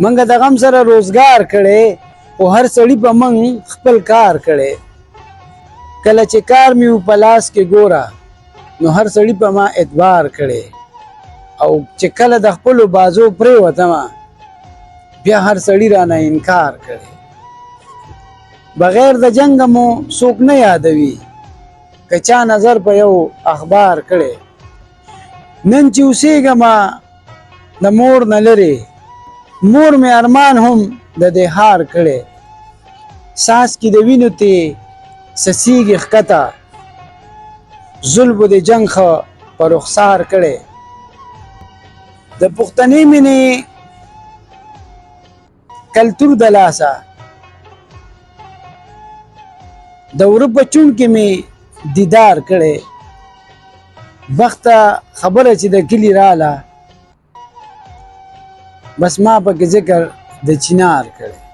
منګه د غم سره روزګار کړي او هر سړی په من خپل کار کړي کله چې کار مې په لاس کې ګوره نو هر سړی په ما اعتبار کړي او چې کله د خپلو بازو پرېوتم بیا هر سړی رانه انکار کړي بغیر د جنګ مو څوک نه یادوي که چا نظر په یو اخبار کړي نن چې اوسېږم د مور نه لرې مور مې ارمان هم د دې هار کړي ساس کې د وینو ته سسیږي ښکته ظلم د جنګ خو په رخسار کړي د پښتنې مینې کلتور د لاسه د وره په چون کې مې دیدار کړي بخته خبره چې د کلي رااله بس ما پکې ذکر د چنار کړي